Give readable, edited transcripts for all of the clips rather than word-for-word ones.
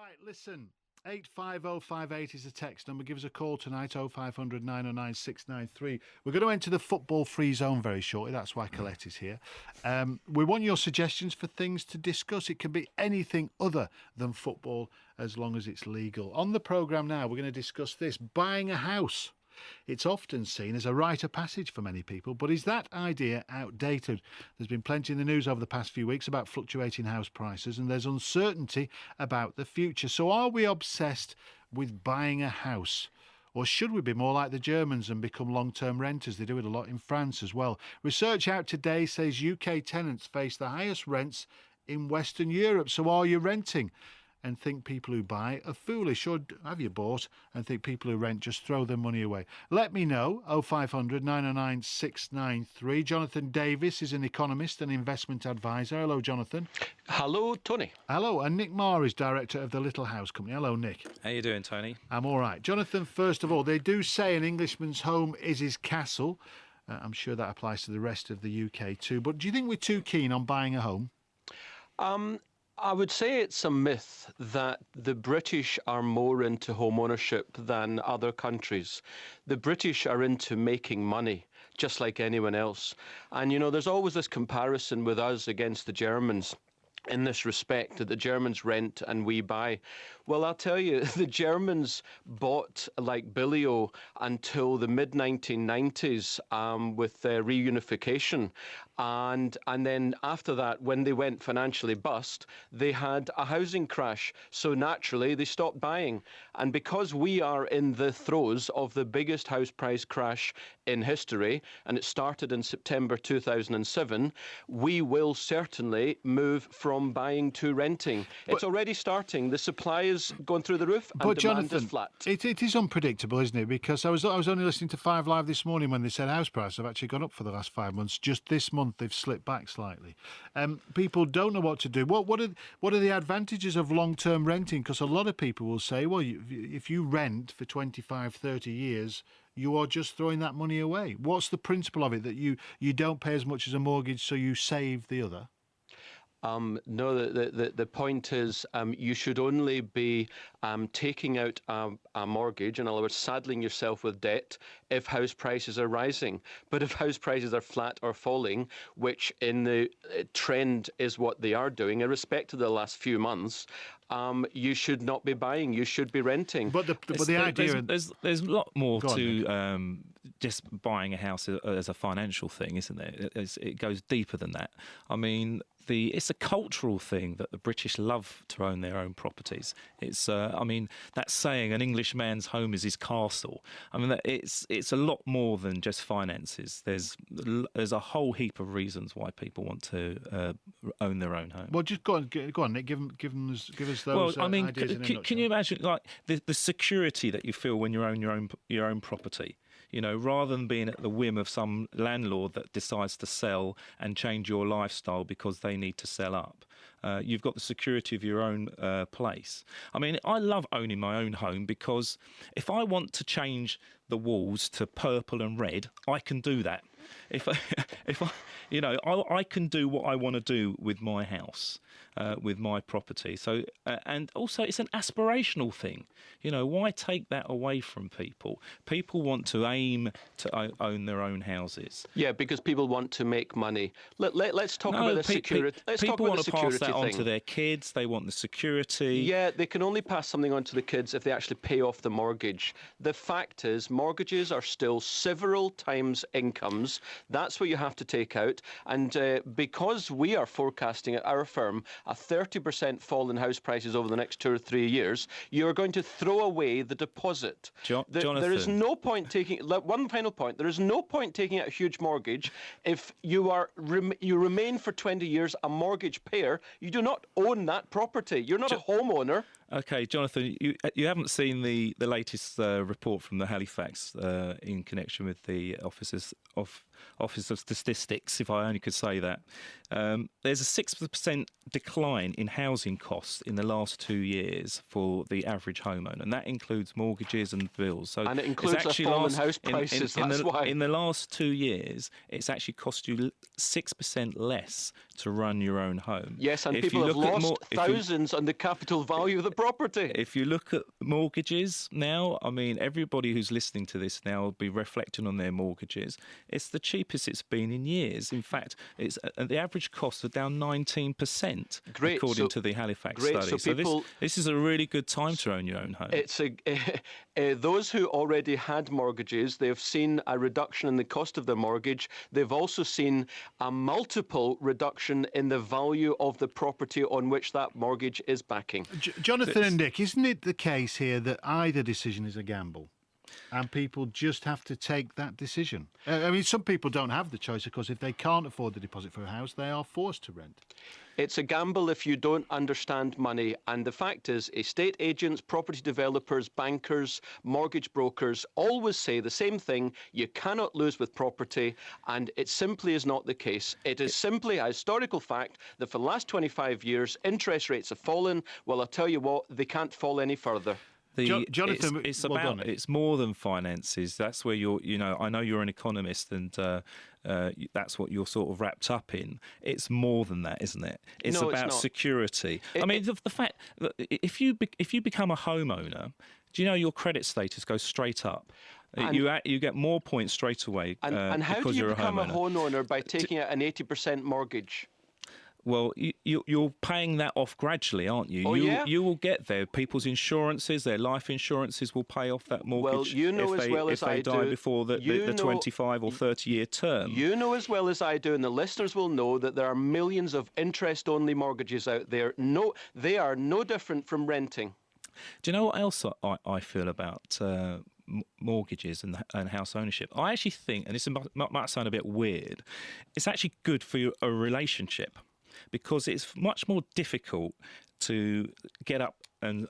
Right, listen. 85058 is the text number. Give us a call tonight, 0500 909 693. We're going to enter the football-free zone very shortly. That's why Colette is here. We want your suggestions for things to discuss. It can be anything other than football as long as it's legal. On the programme now, we're going to discuss this, buying a house. It's often seen as a rite of passage for many people, but is that idea outdated? There's been plenty in the news over the past few weeks about fluctuating house prices, and there's uncertainty about the future. So are we obsessed with buying a house? Or should we be more like the Germans and become long-term renters? They do it a lot in France as well. Research out today says UK tenants face the highest rents in Western Europe. So are you renting and think people who buy are foolish? Or have you bought and think people who rent just throw their money away? Let me know, 0500 909 693. Jonathan Davis is an economist and investment advisor. Hello, Jonathan. Hello, Tony. Hello, and Nick Marr is director of the Little House Company. Hello, Nick. How you doing, Tony? I'm all right. Jonathan, first of all, they do say an Englishman's home is his castle. I'm sure that applies to the rest of the UK too. But do you think we're too keen on buying a home? I would say it's a myth that the British are more into home ownership than other countries. The British are into making money, just like anyone else. And, you know, there's always this comparison with us against the Germans in this respect, that the Germans rent and we buy. Well, I'll tell you, the Germans bought like Billio until the mid-1990s with reunification. And then after that, when they went financially bust, they had a housing crash. So naturally, they stopped buying. And because we are in the throes of the biggest house price crash in history, and it started in September 2007, we will certainly move from buying to renting. It's already starting. The supply is going through the roof and but demand Jonathan, is flat. It is unpredictable, isn't it? Because I was only listening to 5 Live this morning when they said house prices have actually gone up for the last 5 months. Just this month they've slipped back slightly. People don't know what to do. What are the advantages of long-term renting? Because a lot of people will say, well, if you rent for 25, 30 years, you are just throwing that money away. What's the principle of it, that you don't pay as much as a mortgage so you save the other? No, the point is you should only be taking out a mortgage, in other words, saddling yourself with debt, if house prices are rising. But if house prices are flat or falling, which in the trend is what they are doing, irrespective of the last few months, you should not be buying, you should be renting. But the idea... There's a lot more to just buying a house as a financial thing, isn't there? It goes deeper than that. I mean... It's a cultural thing that the British love to own their own properties. It's, that saying, an Englishman's home is his castle. I mean, it's a lot more than just finances. There's a whole heap of reasons why people want to own their own home. Well, just go on, Nick. Give us those. Well, I mean, ideas in a can you imagine like the security that you feel when you own your own property? You know, rather than being at the whim of some landlord that decides to sell and change your lifestyle because they need to sell up. You've got the security of your own place. I mean, I love owning my own home because if I want to change the walls to purple and red, I can do that. I can do what I want to do with my house, with my property. So, and also it's an aspirational thing. You know, why take that away from people? People want to aim to own their own houses. Yeah, because people want to make money. Let's talk about the security. People want to pass that on to their kids. They want the security. Yeah, they can only pass something on to the kids if they actually pay off the mortgage. The fact is, mortgages are still several times incomes. That's what you have to take out. And because we are forecasting at our firm a 30% fall in house prices over the next 2 or 3 years, you're going to throw away the deposit. Jonathan. There is no point taking... One final point. There is no point taking out a huge mortgage if you remain for 20 years a mortgage payer. You do not own that property. You're not a homeowner. Okay, Jonathan, you haven't seen the latest report from the Halifax in connection with the Office of Statistics, if I only could say that. There's a 6% decline in housing costs in the last 2 years for the average homeowner, and that includes mortgages and bills. So and it includes a fall in house prices, that's why. In the last 2 years, it's actually cost you 6% less to run your own home. Yes, and people have lost thousands on the capital value of the property. If you look at mortgages now, I mean, everybody who's listening to this now will be reflecting on their mortgages. It's the cheapest it's been in years. In fact, it's the average costs are down 19%, according to the Halifax study. So this is a really good time to own your own home. It's those who already had mortgages, they've seen a reduction in the cost of their mortgage. They've also seen a multiple reduction in the value of the property on which that mortgage is backing. Jonathan and Nick, isn't it the case here that either decision is a gamble? And people just have to take that decision. I mean, some people don't have the choice, of course. If they can't afford the deposit for a house, they are forced to rent. It's a gamble if you don't understand money. And the fact is, estate agents, property developers, bankers, mortgage brokers always say the same thing. You cannot lose with property. And it simply is not the case. It is simply a historical fact that for the last 25 years, interest rates have fallen. Well, I'll tell you what, they can't fall any further. Jonathan, it's more than finances. That's where I know you're an economist, and that's what you're sort of wrapped up in. It's more than that, isn't it? It's about security. I mean, the fact that if you become a homeowner, do you know your credit status goes straight up? You get more points straight away. And how do you become a homeowner? By taking out an 80% mortgage? Well, you're paying that off gradually, aren't you? Oh, yeah? You will get there. People's insurances, their life insurances will pay off that mortgage. Well, you know if they die before the 25 or 30-year term. You know as well as I do, and the listeners will know, that there are millions of interest-only mortgages out there. No, they are no different from renting. Do you know what else I feel about mortgages and house ownership? I actually think, and this might sound a bit weird, it's actually good for a relationship. Because it's much more difficult to get up and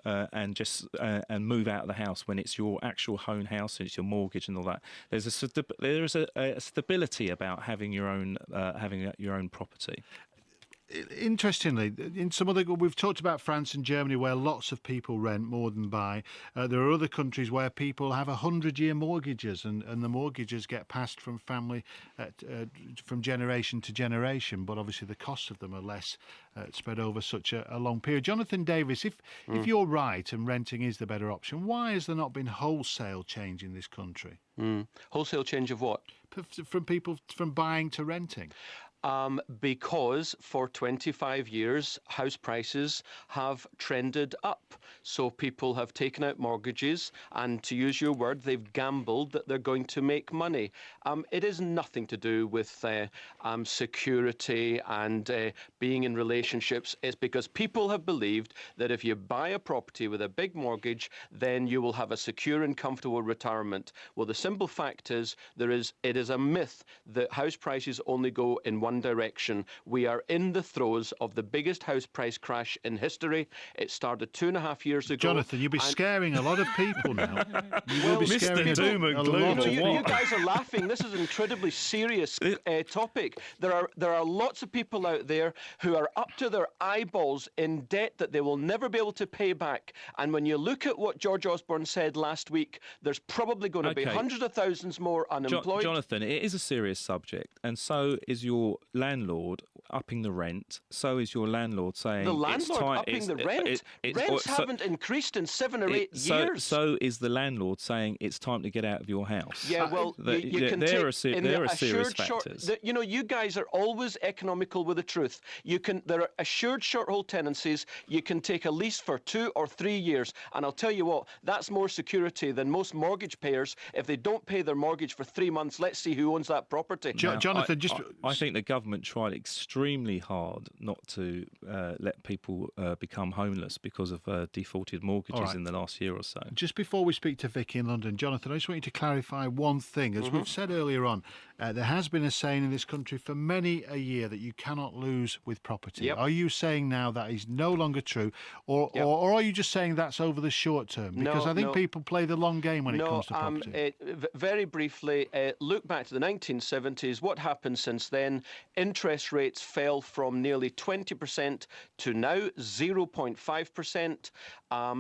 move out of the house when it's your actual own house and it's your mortgage and all that. There is a stability about having your own property. Interestingly, in some other, we've talked about France and Germany, where lots of people rent more than buy. There are other countries where people have 100-year mortgages, and the mortgages get passed from family, from generation to generation. But obviously, the costs of them are less spread over such a long period. Jonathan Davis, if you're right and renting is the better option, why has there not been wholesale change in this country? Wholesale change of what? From people from buying to renting. Because for 25 years, house prices have trended up. So people have taken out mortgages and, to use your word, they've gambled that they're going to make money. It is nothing to do with security and being in relationships. It's because people have believed that if you buy a property with a big mortgage, then you will have a secure and comfortable retirement. Well, the simple fact is, it is a myth that house prices only go in one direction. We are in the throes of the biggest house price crash in history. It started 2.5 years ago. Jonathan, you'll be scaring a lot of people now. You will be scaring Mr. Doom and Gloom. You guys are laughing. This is an incredibly serious topic. There are lots of people out there who are up to their eyeballs in debt that they will never be able to pay back. And when you look at what George Osborne said last week, there's probably going to be hundreds of thousands more unemployed. Jonathan, it is a serious subject, and so is your landlord upping the rent. So is your landlord saying the landlord upping the rent. Rents haven't increased in 7 or 8 years. So is the landlord saying it's time to get out of your house. Yeah, well, there are serious factors. You guys are always economical with the truth. There are assured short-hold tenancies. You can take a lease for 2 or 3 years, and I'll tell you what, that's more security than most mortgage payers. If they don't pay their mortgage for 3 months, let's see who owns that property. Jonathan, I think the government tried extremely hard not to let people become homeless because of defaulted mortgages in the last year or so. Just before we speak to Vicky in London, Jonathan, I just want you to clarify one thing. As we've said earlier on, there has been a saying in this country for many a year that you cannot lose with property. Yep. Are you saying now that is no longer true, or are you just saying that's over the short term? Because I think people play the long game when it comes to property. Very briefly, look back to the 1970s. What happened since then? Interest rates fell from nearly 20% to now 0.5%.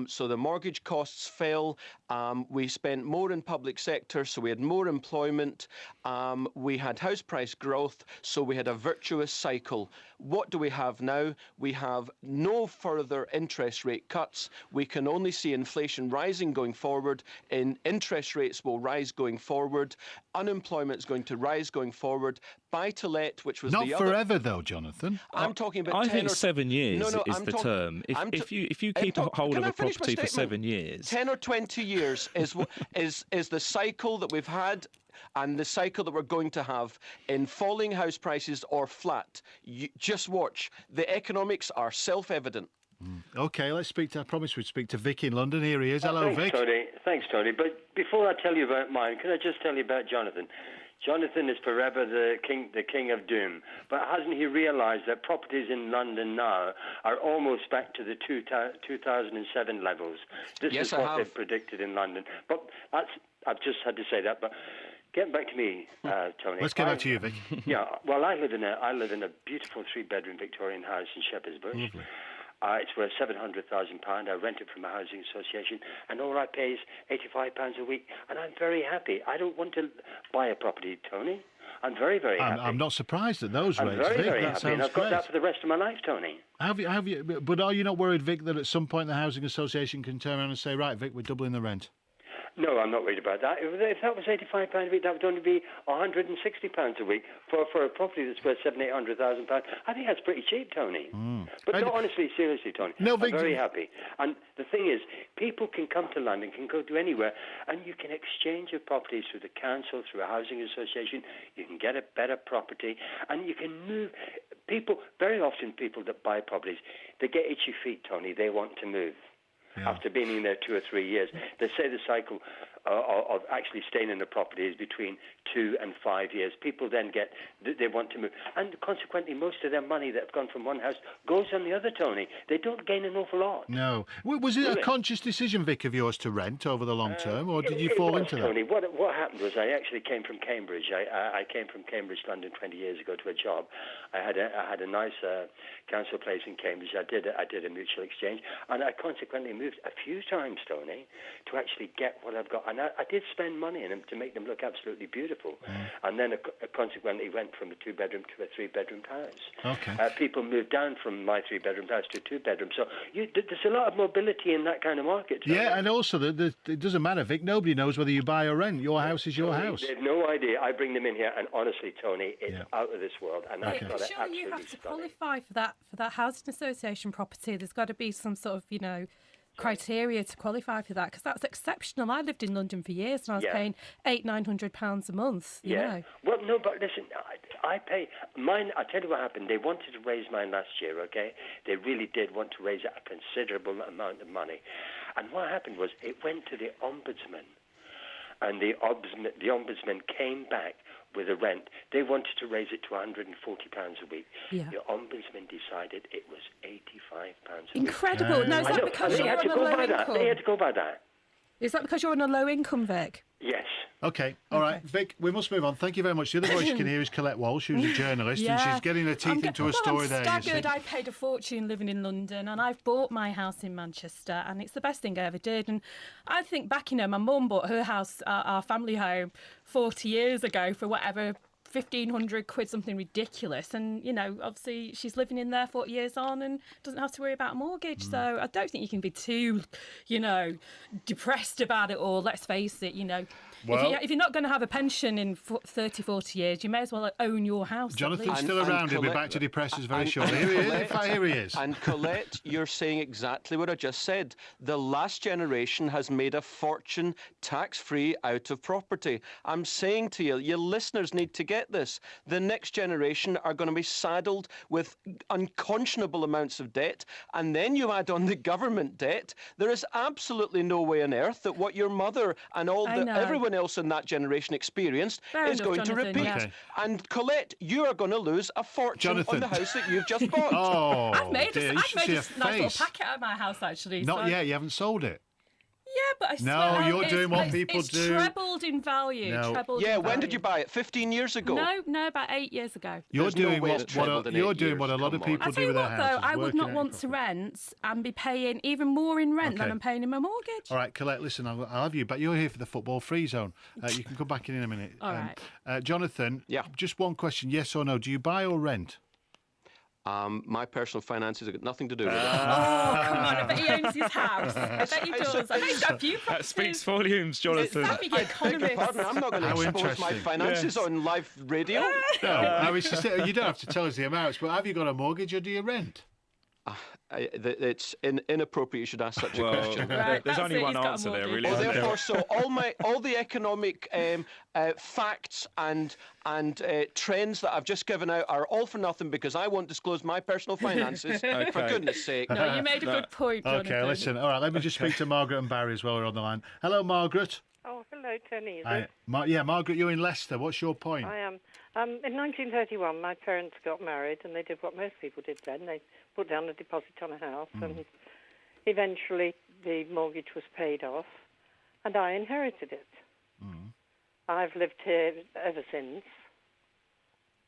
So the mortgage costs fell. We spent more in public sector, so we had more employment. We had house price growth, so we had a virtuous cycle. What do we have now? We have no further interest rate cuts. We can only see inflation rising going forward. Interest rates will rise going forward. Unemployment is going to rise going forward. Buy-to-let, which was not the forever though, Jonathan. I'm talking about. I 10 think or 7 years No, is the term. If you keep a hold of a property for 7 years, 10 or 20 years is the cycle that we've had. And the cycle that we're going to have in falling house prices or flat. Just watch. The economics are self-evident. Okay, let's speak to. I promised we'd speak to Vic in London. Here he is. Hello, Vic. Thanks, Tony. But before I tell you about mine, can I just tell you about Jonathan? Jonathan is forever the king of doom. But hasn't he realised that properties in London now are almost back to the 2007 levels? This is what they've predicted in London. But I've just had to say that. But getting back to me, Tony. Let's get back to you, Vic. Yeah. Well, I live in a beautiful 3-bedroom Victorian house in Shepherd's Bush. Lovely. It's worth £700,000. I rent it from a housing association, and all I pay is £85 a week, and I'm very happy. I don't want to buy a property, Tony. I'm very, very happy. I'm not surprised at those I'm rates, very, Vic. very That happy, sounds and I've got great. that for the rest of my life, Tony. Have you? But are you not worried, Vic, that at some point the housing association can turn around and say, right, Vic, we're doubling the rent? No, I'm not worried about that. If that was £85 a week, that would only be £160 a week for a property that's worth £700,000, £800,000. I think that's pretty cheap, Tony. But no, honestly, seriously, Tony, no, I'm very happy. And the thing is, people can come to London, can go to anywhere, and you can exchange your properties through the council, through a housing association. You can get a better property, and you can move. Very often people that buy properties, they get itchy feet, Tony. They want to move. Yeah. After being in there 2 or 3 years. They say the cycle of actually staying in the property is between 2 and 5 years. People then they want to move. And consequently, most of their money that have gone from one house goes on the other, Tony. They don't gain an awful lot. No. Was it a conscious decision, Vic, of yours to rent over the long term, or did you fall into that? Tony, what happened was I actually came from Cambridge. I came from Cambridge, London, 20 years ago to a job. I had a nice council place in Cambridge. I did a mutual exchange, and I consequently moved a few times, Tony, to actually get what I've got. And I did spend money in them to make them look absolutely beautiful. And then I consequently went from a 2-bedroom to a 3-bedroom house. Okay. People moved down from my 3-bedroom house to a 2-bedroom. So there's a lot of mobility in that kind of market, Tony. Yeah, and also it doesn't matter, Vic. Nobody knows whether you buy or rent. Your house is your house. They have no idea. I bring them in here, and honestly, Tony, it's out of this world. And I thought it absolutely you have to stunning. qualify for that housing association property. There's got to be some sort of, criteria to qualify for that, because that's exceptional. I lived in London for years and I was paying £800-900 a month. You know. Well, no, but listen, I pay mine. I tell you what happened. They wanted to raise mine last year. Okay, they really did want to raise a considerable amount of money, and what happened was it went to the ombudsman, and the ombudsman came back with a rent. They wanted to raise it to £140 a week. Yeah. The ombudsman decided it was £85 a week. Incredible. Now, is that because you're on a low income? They had to go by that. Is that because you're on a low income, Vic? Yes. Okay, all right. Vic, we must move on. Thank you very much. The other voice you can hear is Colette Walsh, who's a journalist, and she's getting her teeth into a story there. I'm staggered. I paid a fortune living in London, and I've bought my house in Manchester, and it's the best thing I ever did. And I think back, my mum bought her house, our family home, 40 years ago for whatever, 1,500 quid, something ridiculous. And, obviously she's living in there 40 years on and doesn't have to worry about a mortgage. So I don't think you can be too, depressed about it all. Let's face it, Well, if you're not going to have a pension in 30, 40 years, you may as well own your house. Jonathan's still around. He'll be back to depress us very shortly. Here he is. And Colette, you're saying exactly what I just said. The last generation has made a fortune tax-free out of property. I'm saying to you, your listeners need to get this. The next generation are going to be saddled with unconscionable amounts of debt, and then you add on the government debt. There is absolutely no way on earth that what your mother and everyone else in that generation experienced is going to repeat. Okay. And Colette, you are going to lose a fortune on the house that you've just bought. Oh, I've made a nice little packet out of my house, actually. Not yet. You haven't sold it. Yeah, but I swear No, you're doing what people it's do. Trebled in value. No. Trebled Yeah, in when value. did you buy it? 15 years ago? No, about 8 years ago. You're There's no doing way what, it's trebled in you're 8 doing what a years. lot of Come on. people I do tell you with their what, though, houses. I would working not out want your to profit. rent and be paying even more in rent than Okay. I'm paying in my mortgage. All right, Colette, listen, I'll have you, but you're here for the football free zone. You can come back in a minute. All right. Jonathan, Yeah. just one question, yes or no. Do you buy or rent? My personal finances have got nothing to do with it. Oh, come on, I bet he owns his house. I bet he does. I bet he's got a few That properties. speaks volumes, Jonathan. Savvy I beg your economist. pardon, I'm not going to How expose my interesting. finances Yes. on live radio. No, I was just saying, you don't have to tell us the amounts, but have you got a mortgage or do you rent? It's inappropriate you should ask such a Well, question. Right, there's that's only it, one he's got a answer there, mortgage. really. Well, isn't there? therefore, so all the economic facts and trends that I've just given out are all for nothing because I won't disclose my personal finances. For Okay. goodness sake. No, you made a good point, Jonathan. Okay, listen. All right, let me just speak to Margaret and Barry as well. We're on the line. Hello, Margaret. Oh, hello, Tony. Is Hi. it? Yeah, Margaret, you're in Leicester. What's your point? I am. In 1931, my parents got married, and they did what most people did then. They put down a deposit on a house, and eventually the mortgage was paid off, and I inherited it. I've lived here ever since,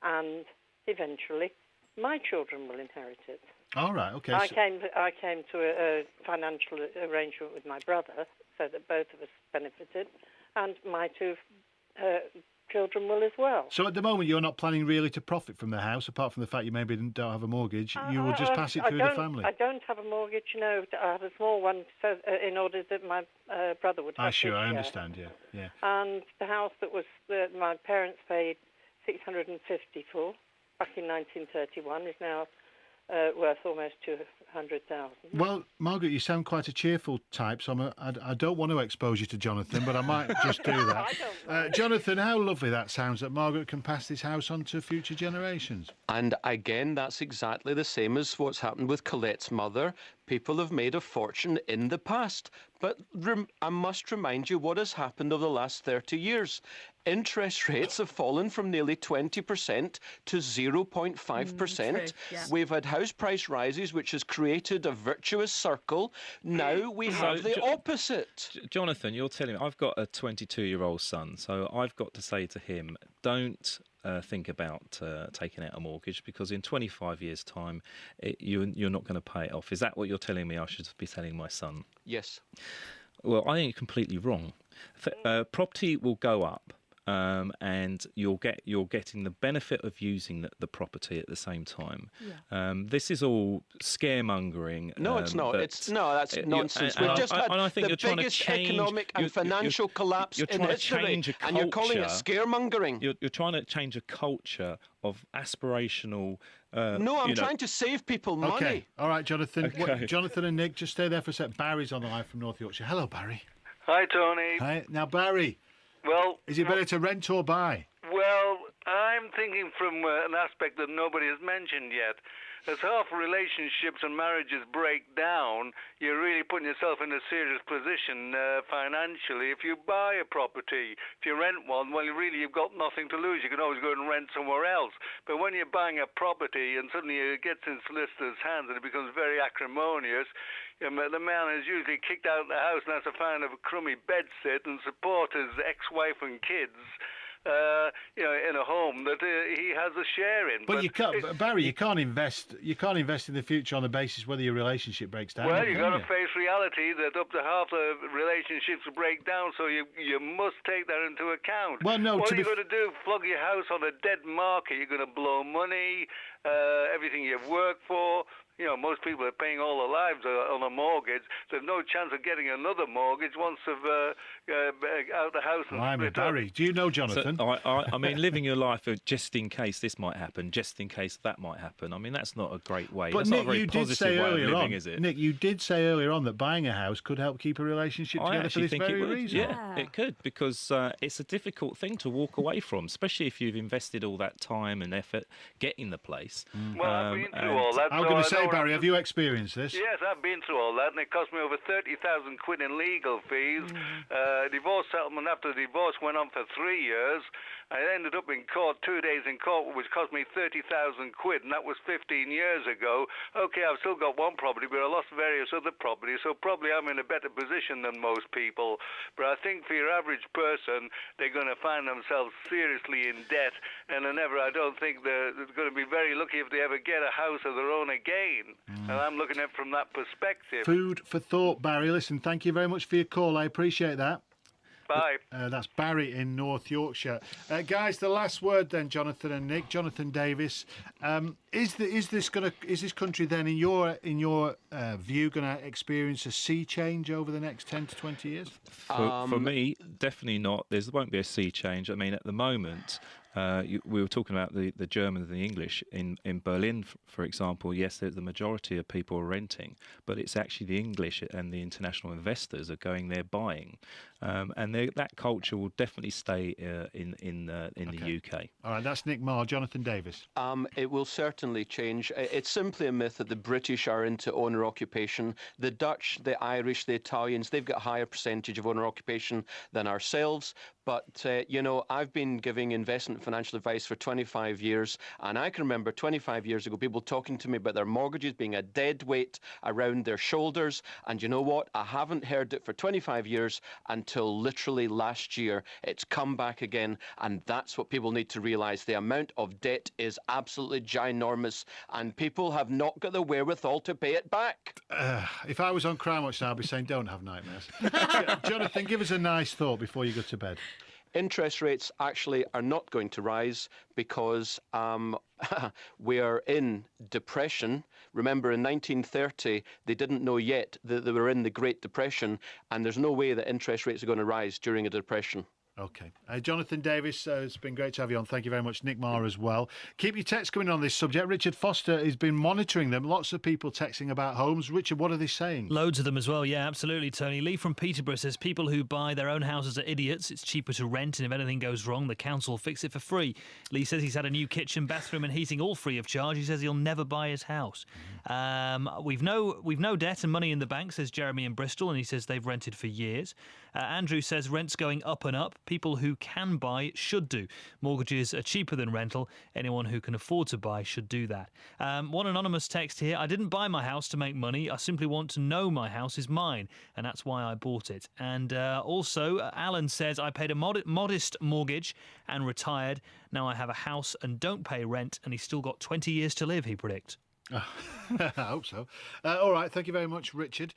and eventually my children will inherit it. All right, okay. I so- came to a financial arrangement with my brother so that both of us benefited, and my two children will as well. So at the moment, you're not planning really to profit from the house, apart from the fact you maybe don't have a mortgage. You will just pass it through the family. I don't have a mortgage, no. I have a small one so in order that my brother would have his Sure, I share. understand, yeah. And the house that was my parents paid $650 for back in 1931 is now worth almost $200,000. Well, Margaret, you sound quite a cheerful type, so I don't want to expose you to Jonathan, but I might just do that. I don't mind. Jonathan, how lovely that sounds that Margaret can pass this house on to future generations. And again, that's exactly the same as what's happened with Colette's mother. People have made a fortune in the past. But I must remind you what has happened over the last 30 years. Interest rates have fallen from nearly 20% to 0.5%. True, yeah. We've had house price rises, which has created a virtuous circle. Now we have the opposite. Jonathan, you're telling me, I've got a 22-year-old son, so I've got to say to him, don't think about taking out a mortgage because in 25 years' time, you're not going to pay it off. Is that what you're telling me I should be telling my son? Yes. Well, I think you're completely wrong. Property will go up. And you're getting the benefit of using the property at the same time. Yeah. This is all scaremongering. No, it's not. That's nonsense. We've just had I think the you're trying to biggest change, economic and financial collapse you're in trying to history, change a and you're calling it culture. scaremongering. You're trying to change a culture of aspirational. No, I'm trying to save people money. Okay, all right, Jonathan. Okay. Jonathan and Nick, just stay there for a sec. Barry's on the line from North Yorkshire. Hello, Barry. Hi, Tony. Hi. Now, Barry, Well, is it better to rent or buy? well, I'm thinking from an aspect that nobody has mentioned yet. As half relationships and marriages break down, you're really putting yourself in a serious position financially. If you buy a property, if you rent one, well, you've got nothing to lose. You can always go and rent somewhere else. But when you're buying a property and suddenly it gets in solicitors' hands and it becomes very acrimonious, the man is usually kicked out of the house and has to find a crummy bedsit and support his ex-wife and kids. In a home that he has a share in. But you can't, Barry. You can't invest. You can't invest in the future on the basis whether your relationship breaks down. Well, can you've got to you? face reality that up to half the relationships will break down, so you must take that into account. Well, no, what to are you be going to do? Flog your house on a dead market? You're going to blow money, everything you've worked for. Most people are paying all their lives on a mortgage. There's no chance of getting another mortgage once they've out the house and Blimey, split up. Barry, do you know Jonathan? So, I mean, living your life just in case this might happen, just in case that might happen. I mean, that's not a great way. But that's Nick, not a very you did positive say way of earlier living, on. is it? Nick, you did say earlier on that buying a house could help keep a relationship I together for actually this think very it would. reason. Yeah, it could, because it's a difficult thing to walk away from, especially if you've invested all that time and effort getting the place. Well, I've been through and- all that. I'm so going I to say, know say, Barry, have you experienced this? Yes, I've been through all that, and it cost me over 30,000 quid in legal fees. Divorce settlement after the divorce went on for 3 years. I ended up in court, 2 days in court, which cost me 30,000 quid, and that was 15 years ago. Okay, I've still got one property, but I lost various other properties, so probably I'm in a better position than most people. But I think for your average person, they're going to find themselves seriously in debt, and I don't think they're going to be very lucky if they ever get a house of their own again. And I'm looking at it from that perspective. Food for thought, Barry. Listen, thank you very much for your call. I appreciate that. Bye. That's Barry in North Yorkshire. Guys, the last word then, Jonathan and Nick. Jonathan Davis, is this country then, in your view, going to experience a sea change over the next 10 to 20 years? For me, definitely not. There won't be a sea change. I mean, at the moment, we were talking about the Germans and the English. In Berlin, for example, yes, the majority of people are renting, but it's actually the English and the international investors are going there buying. And that culture will definitely stay in the UK. All right, that's Nick Marr. Jonathan Davis. It will certainly change. It's simply a myth that the British are into owner occupation. The Dutch, the Irish, the Italians, they've got a higher percentage of owner occupation than ourselves. But, I've been giving investment financial advice for 25 years, and I can remember 25 years ago people talking to me about their mortgages being a dead weight around their shoulders. And you know what? I haven't heard it for 25 years until literally last year. It's come back again, and that's what people need to realise. The amount of debt is absolutely ginormous, and people have not got the wherewithal to pay it back. If I was on Crime Watch now, I'd be saying don't have nightmares. Jonathan, give us a nice thought before you go to bed. Interest rates actually are not going to rise because we are in depression. Remember, in 1930, they didn't know yet that they were in the Great Depression, and there's no way that interest rates are going to rise during a depression. Okay. Jonathan Davis, it's been great to have you on. Thank you very much. Nick Marr as well. Keep your texts coming on this subject. Richard Foster has been monitoring them. Lots of people texting about homes. Richard, what are they saying? Loads of them as well. Yeah, absolutely, Tony. Lee from Peterborough says people who buy their own houses are idiots. It's cheaper to rent, and if anything goes wrong, the council will fix it for free. Lee says he's had a new kitchen, bathroom and heating all free of charge. He says he'll never buy his house. We've no debt and money in the bank, says Jeremy in Bristol, and he says they've rented for years. Andrew says rent's going up and up. People who can buy should do. Mortgages are cheaper than rental. Anyone who can afford to buy should do that. One anonymous text here. I didn't buy my house to make money. I simply want to know my house is mine, and that's why I bought it. And also, Alan says, I paid a modest mortgage and retired. Now I have a house and don't pay rent, and he's still got 20 years to live, he predicts. I hope so. All right. Thank you very much, Richard.